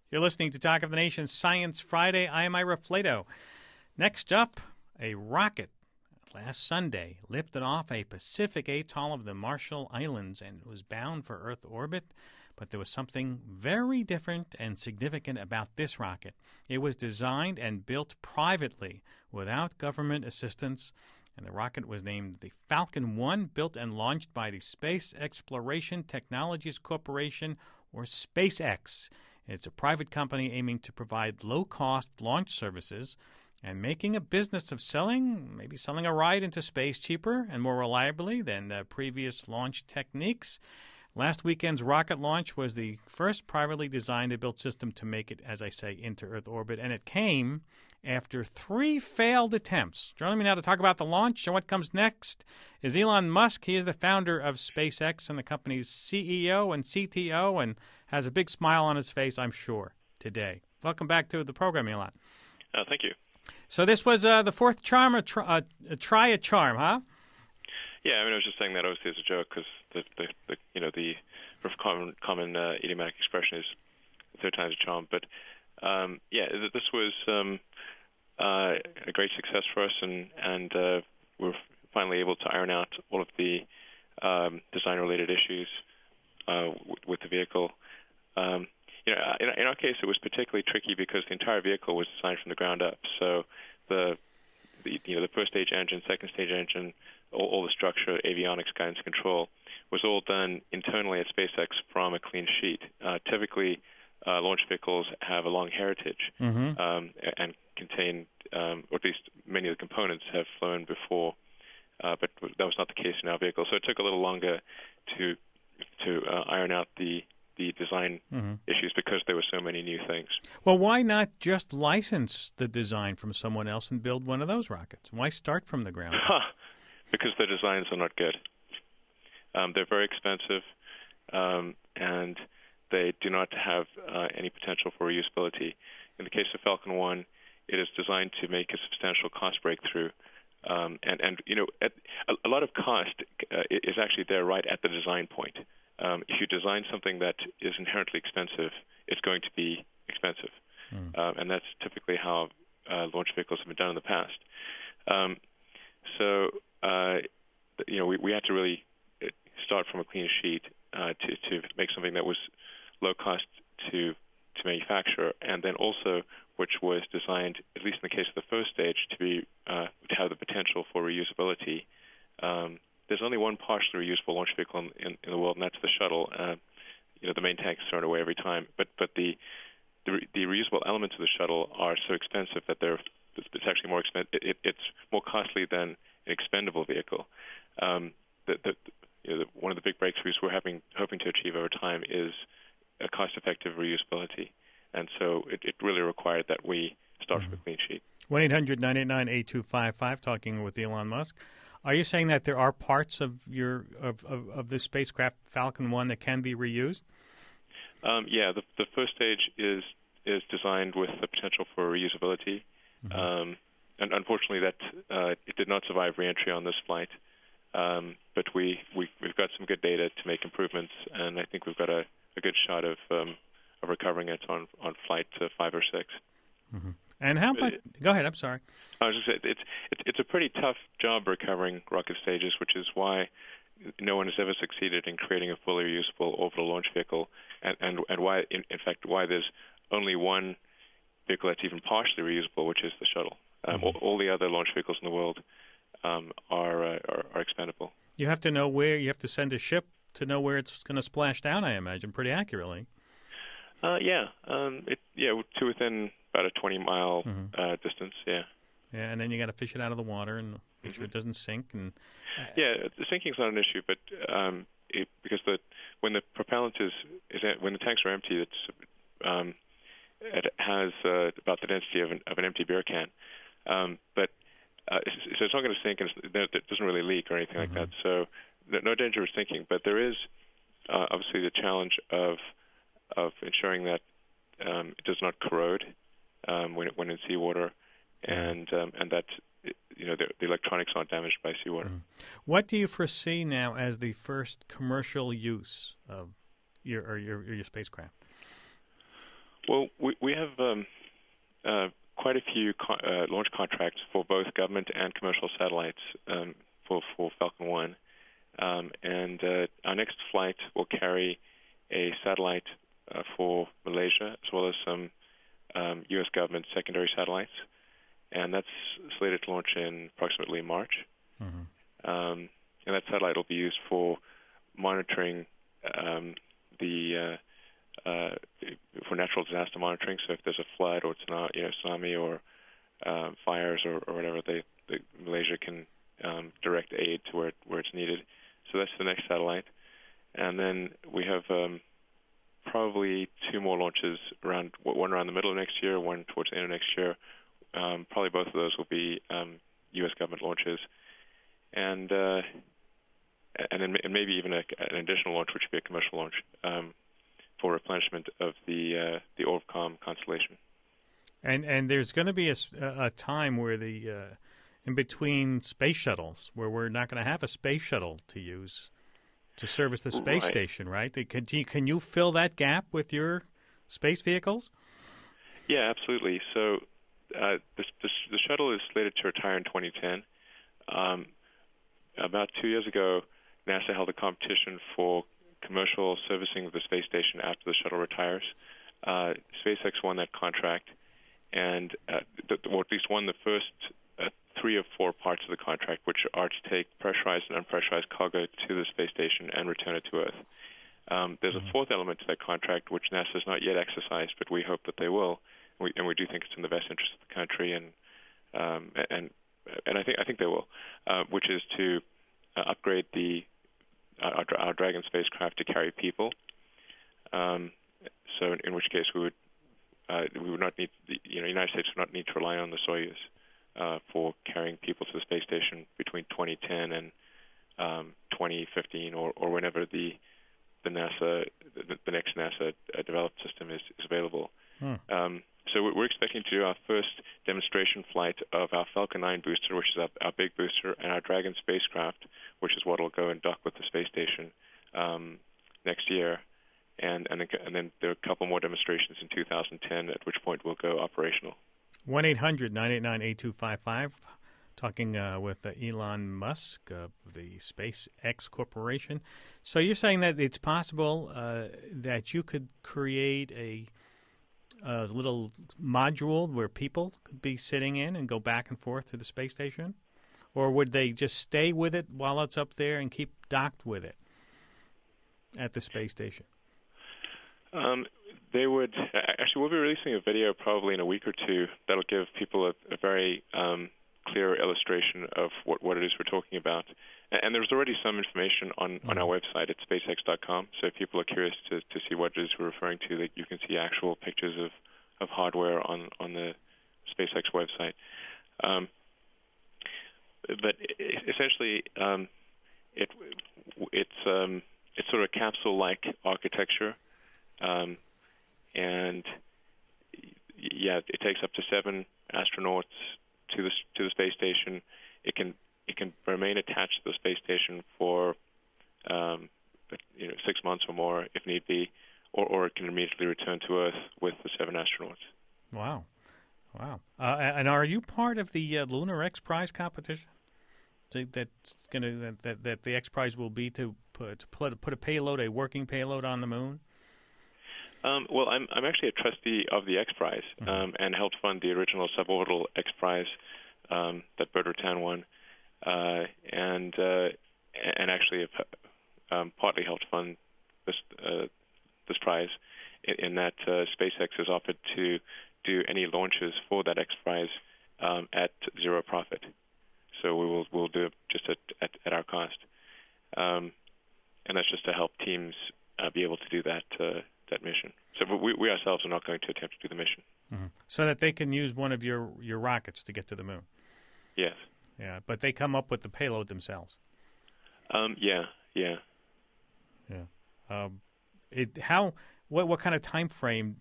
You're listening to Talk of the Nation Science Friday. I am Ira Flato. Next up, a rocket last Sunday lifted off a Pacific atoll of the Marshall Islands and was bound for Earth orbit. But there was something very different and significant about this rocket. It was designed and built privately without government assistance, and the rocket was named the Falcon 1, built and launched by the Space Exploration Technologies Corporation, or SpaceX. It's a private company aiming to provide low-cost launch services and making a business of maybe selling a ride into space cheaper and more reliably than previous launch techniques. Last weekend's rocket launch was the first privately designed and built system to make it, as I say, into Earth orbit, and it came after 3 failed attempts. Joining me now to talk about the launch and what comes next is Elon Musk. He is the founder of SpaceX and the company's CEO and CTO, and has a big smile on his face, I'm sure, today. Welcome back to the program, Elon. Thank you. So this was the fourth charm, try a charm, huh? Yeah, I mean, I was just saying that obviously as a joke because the common idiomatic expression is third time's a charm. But this was a great success for us, and we're finally able to iron out all of the design-related issues with the vehicle. In our case, it was particularly tricky because the entire vehicle was designed from the ground up. So the first stage engine, second stage engine, all the structure, avionics, guidance, control, was all done internally at SpaceX from a clean sheet. Typically, launch vehicles have a long heritage and contain, or at least many of the components have flown before, but that was not the case in our vehicle. So it took a little longer to iron out the design issues because there were so many new things. Well, why not just license the design from someone else and build one of those rockets? Why start from the ground? Because the designs are not good. They're very expensive, and they do not have any potential for reusability. In the case of Falcon 1, it is designed to make a substantial cost breakthrough. A lot of cost is actually there right at the design point. If you design something that is inherently expensive, it's going to be expensive. And that's typically how launch vehicles have been done in the past. We had to really start from a clean sheet to make something that was low cost to manufacture, and then also which was designed, at least in the case of the first stage, to have the potential for reusability. There's only one partially reusable launch vehicle in the world, and that's the shuttle. The main tank is thrown away every time, but the reusable elements of the shuttle are so expensive that it's actually more expensive. It's more costly than an expendable vehicle. One of the big breakthroughs we're hoping to achieve over time is a cost-effective reusability, and so it really required that we start from a clean sheet. 1-800-989-8255, talking with Elon Musk. Are you saying that there are parts of the spacecraft Falcon 1 that can be reused? The first stage is designed with the potential for reusability, and unfortunately that it did not survive reentry on this flight. But we've got some good data to make improvements, and I think we've got a good shot of recovering it on flight 5 or 6. And how about? Go ahead. I'm sorry. I was just saying it's a pretty tough job recovering rocket stages, which is why no one has ever succeeded in creating a fully reusable orbital launch vehicle, and why, in fact, why there's only one vehicle that's even partially reusable, which is the shuttle. All the other launch vehicles in the world are expendable. You have to know where. You have to send a ship to know where it's going to splash down, I imagine, pretty accurately. To within about a 20-mile distance. Yeah, and then you got to fish it out of the water and make sure it doesn't sink. And the sinking's not an issue, but because when the propellant when the tanks are empty, it has about the density of an empty beer can. So it's not going to sink, and it doesn't really leak or anything like that. So no danger of sinking, but there is obviously the challenge of ensuring that it does not corrode when in seawater, and that the electronics aren't damaged by seawater. What do you foresee now as the first commercial use of your spacecraft? Well, we have quite a few launch contracts for both government and commercial satellites for Falcon 1. And our next flight will carry a satellite for Malaysia, as well as some U.S. government secondary satellites. And that's slated to launch in approximately March. Mm-hmm. And that satellite will be used for monitoring for natural disaster monitoring. So if there's a flood or tsunami or fires or whatever, Malaysia can direct aid to where it's needed. So that's the next satellite. And then we have probably two more launches, one around the middle of next year, one towards the end of next year. Probably both of those will be U.S. government launches. And then maybe even an additional launch, which would be a commercial launch for replenishment of the Orbcom constellation. And there's going to be a time where in between space shuttles, where we're not going to have a space shuttle to use to service the space station, right? Can you fill that gap with your space vehicles? Yeah, absolutely. So the shuttle is slated to retire in 2010. About 2 years ago, NASA held a competition for commercial servicing of the space station after the shuttle retires. SpaceX won that contract, and or at least won the first 3 or 4 parts of the contract, which are to take pressurized and unpressurized cargo to the space station and return it to Earth. There's a fourth element to that contract, which NASA has not yet exercised, but we hope that they will, and we do think it's in the best interest of the country, and I think they will, which is to upgrade our Dragon spacecraft to carry people. So in which case we would not need the United States would not need to rely on the Soyuz for carrying people to the space station between 2010 and 2015 or whenever the next NASA developed system is available. So we're expecting to do our first demonstration flight of our Falcon 9 booster, which is our big booster, and our Dragon spacecraft, which is what will go and dock with the space station next year. And then there are a couple more demonstrations in 2010, at which point we'll go operational. 1-800-989-8255, talking with Elon Musk of the SpaceX Corporation. So you're saying that it's possible that you could create a little module where people could be sitting in and go back and forth to the space station? Or would they just stay with it while it's up there and keep docked with it at the space station? They would. Actually, we'll be releasing a video probably in a week or two that'll give people a very clear illustration of what it is we're talking about. And there's already some information on our website at SpaceX.com. So if people are curious to see what it is we're referring to, that you can see actual pictures of hardware on the SpaceX website. But essentially, it's sort of a capsule-like architecture, and yeah, it takes up to 7 astronauts to the space station. It can remain attached to the space station for 6 months or more if need be, or it can immediately return to Earth with the 7 astronauts. Wow. And are you part of the Lunar X Prize competition? That the X Prize will be to put a payload, a working payload, on the moon? Well, I'm actually a trustee of the X Prize, and helped fund the original suborbital X Prize that Bert Rutan won, and actually have partly helped fund this prize in that SpaceX has offered to do any launches for that X Prize at zero profit. So we'll do it just at our cost, and that's just to help teams be able to do that mission. So we ourselves are not going to attempt to do the mission. So that they can use one of your rockets to get to the moon. Yes. Yeah, but they come up with the payload themselves. Yeah. What kind of time frame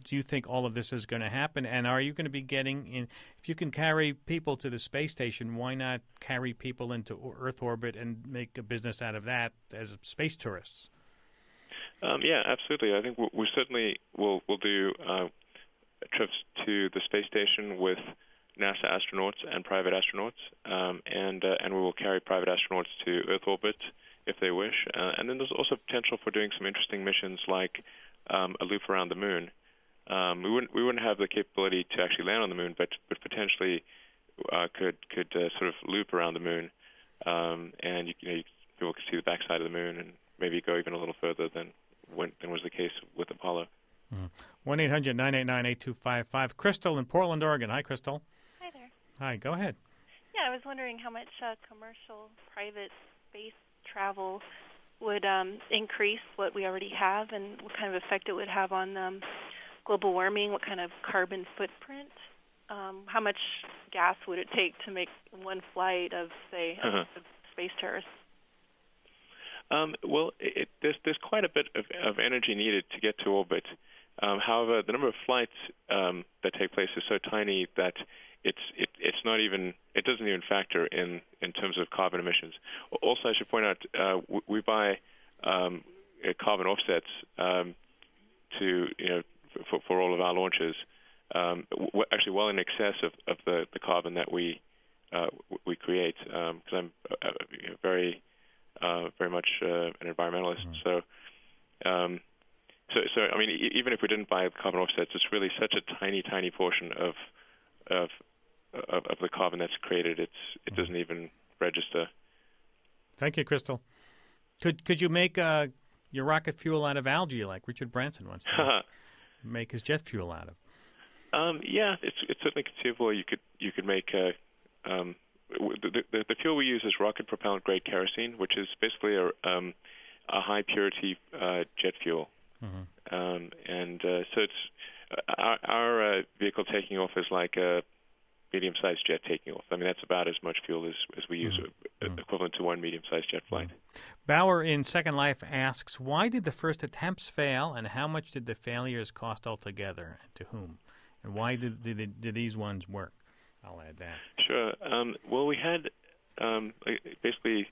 do you think all of this is going to happen? And are you going to be getting in? If you can carry people to the space station, why not carry people into Earth orbit and make a business out of that as space tourists? Yeah, absolutely. I think we certainly will do trips to the space station with NASA astronauts and private astronauts, and we will carry private astronauts to Earth orbit if they wish. And then there's also potential for doing some interesting missions like a loop around the moon. We wouldn't have the capability to actually land on the moon, but potentially could sort of loop around the moon, and people could see the backside of the moon and maybe go even a little further than was the case with Apollo. 1-800-989-8255. Crystal in Portland, Oregon. Hi, Crystal. Hi there. Hi, go ahead. Yeah, I was wondering how much commercial private space travel would increase what we already have, and what kind of effect it would have on global warming, what kind of carbon footprint. How much gas would it take to make one flight of, say, of space terrorists? Well, there's quite a bit of energy needed to get to orbit. However, the number of flights that take place is so tiny that it's not even, it doesn't even factor in terms of carbon emissions. Also, I should point out we buy carbon offsets for all of our launches. Actually, well in excess of the carbon that we create. Because I'm very much an environmentalist. So I mean, even if we didn't buy carbon offsets, it's really such a tiny portion of the carbon that's created. It doesn't even register. Thank you, Crystal. Could you make your rocket fuel out of algae like Richard Branson wants to make his jet fuel out of? Yeah, it's certainly conceivable. You could make the fuel we use is rocket propellant grade kerosene, which is basically a high purity jet fuel. And so it's our vehicle taking off is like a medium-sized jet taking off. I mean, that's about as much fuel as we use, equivalent to one medium-sized jet flight. Bauer in Second Life asks, why did the first attempts fail, and how much did the failures cost altogether, and to whom? And why did these ones work? I'll add that. Sure. Well, we had basically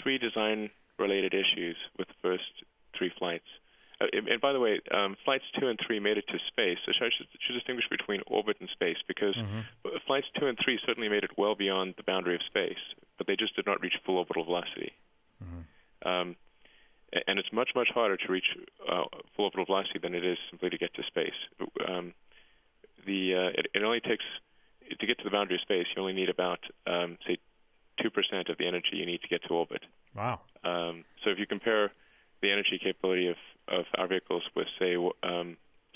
3 design-related issues with the first 3 flights. And by the way, flights 2 and 3 made it to space. So I should distinguish between orbit and space, because flights 2 and 3 certainly made it well beyond the boundary of space, but they just did not reach full orbital velocity. And it's much harder to reach full orbital velocity than it is simply to get to space. It only takes, to get to the boundary of space, you only need about, say, 2% of the energy you need to get to orbit. Wow. So if you compare the energy capability of our vehicles with, say,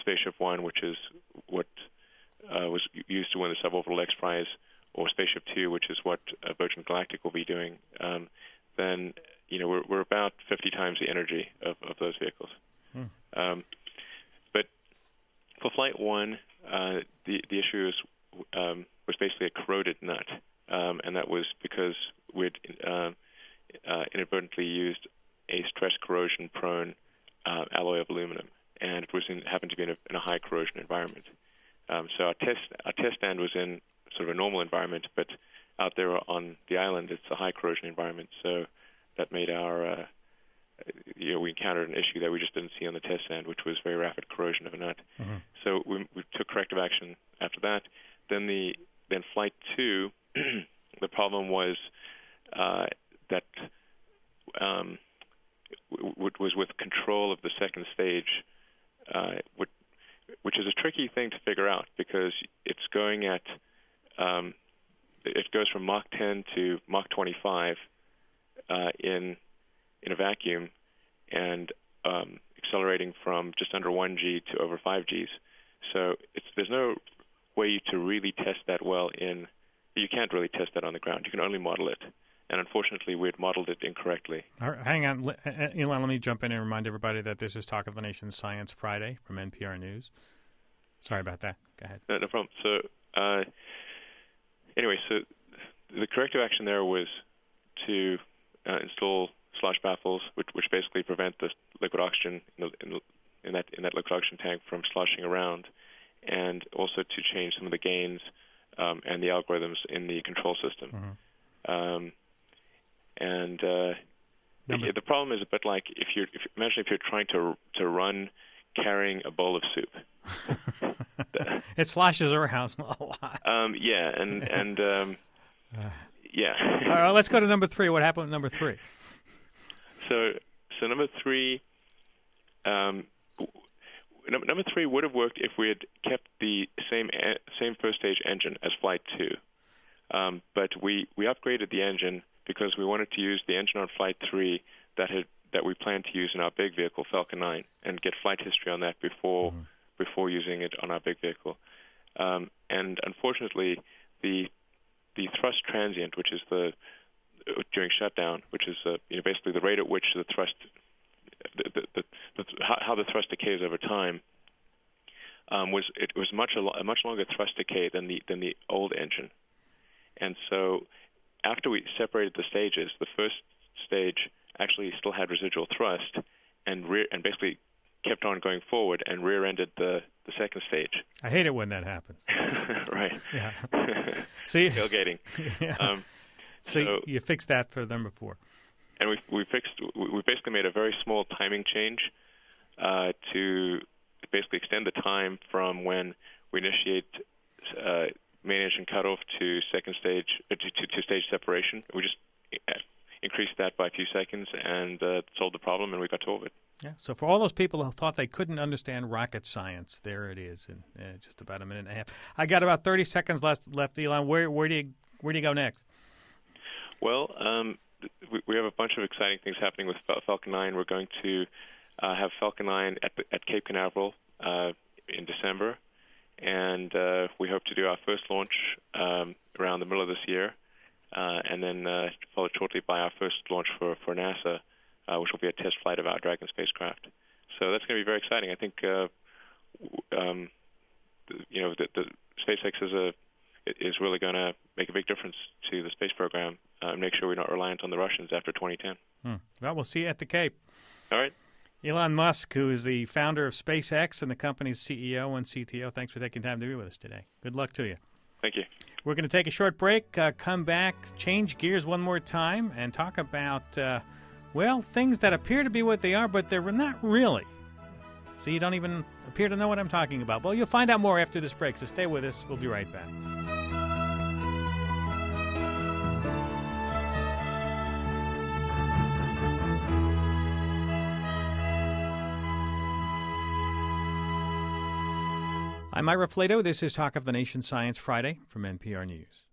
Spaceship One, which is what was used to win the Suborbital X Prize, or Spaceship Two, which is what Virgin Galactic will be doing, then we're about 50 times the energy of those vehicles. But for Flight 1, the issue was basically a corroded nut, and that was because we'd inadvertently used a stress corrosion prone alloy of aluminum, and it happened to be in a high corrosion environment. So our test stand was in sort of a normal environment, but out there on the island, it's a high corrosion environment. So that made our we encountered an issue that we just didn't see on the test stand, which was very rapid corrosion of a nut. So we took corrective action after that. Then Flight 2, the problem was that was with control of the second stage, which is a tricky thing to figure out, because it's going at it goes from Mach 10 to Mach 25 in a vacuum, and accelerating from just under 1 g to over 5 Gs. So there's no way to really test that well you can't really test that on the ground. You can only model it. And unfortunately, we had modeled it incorrectly. Hang on, Elon, let me jump in and remind everybody that this is Talk of the Nation Science Friday from NPR News. Sorry about that. Go ahead. No problem. So anyway, so the corrective action there was to install slosh baffles, which basically prevent the liquid oxygen in that liquid oxygen tank from sloshing around, and also to change some of the gains and the algorithms in the control system. The problem is a bit like imagine if you're trying to run carrying a bowl of soup. It sloshes around a lot. Yeah, and yeah. All right, let's go to number 3. What happened with number 3? So number 3, number 3 would have worked if we had kept the same first stage engine as Flight 2, but we upgraded the engine because we wanted to use the engine on Flight 3 that we planned to use in our big vehicle, Falcon 9, and get flight history on that before using it on our big vehicle. And unfortunately, the thrust transient, which is during shutdown, which is basically the rate at which the thrust, how the thrust decays over time, was a much longer thrust decay than the old engine. And so, after we separated the stages, the first stage actually still had residual thrust, and basically kept on going forward and rear-ended the second stage. I hate it when that happens. Right. Yeah. See, tailgating. Yeah. So you fixed that for number 4. And we basically made a very small timing change to basically extend the time from when we initiate main engine cutoff to second stage to stage separation. We just increased that by a few seconds and solved the problem, and we got to orbit. Yeah. So for all those people who thought they couldn't understand rocket science, there it is in just about a minute and a half. I got about 30 seconds left, Elon. Where do you go next? Well, we have a bunch of exciting things happening with Falcon 9. We're going to have Falcon 9 at Cape Canaveral in December, and we hope to do our first launch around the middle of this year, and then followed shortly by our first launch for NASA, which will be a test flight of our Dragon spacecraft. So that's going to be very exciting. I think the SpaceX is really going to make a big difference to the space program and make sure we're not reliant on the Russians after 2010. Well, we'll see you at the Cape. All right. Elon Musk, who is the founder of SpaceX and the company's CEO and CTO, thanks for taking time to be with us today. Good luck to you. Thank you. We're going to take a short break, come back, change gears one more time, and talk about, things that appear to be what they are, but they're not really. So you don't even appear to know what I'm talking about. Well, you'll find out more after this break, so stay with us. We'll be right back. I'm Ira Flato. This is Talk of the Nation Science Friday from NPR News.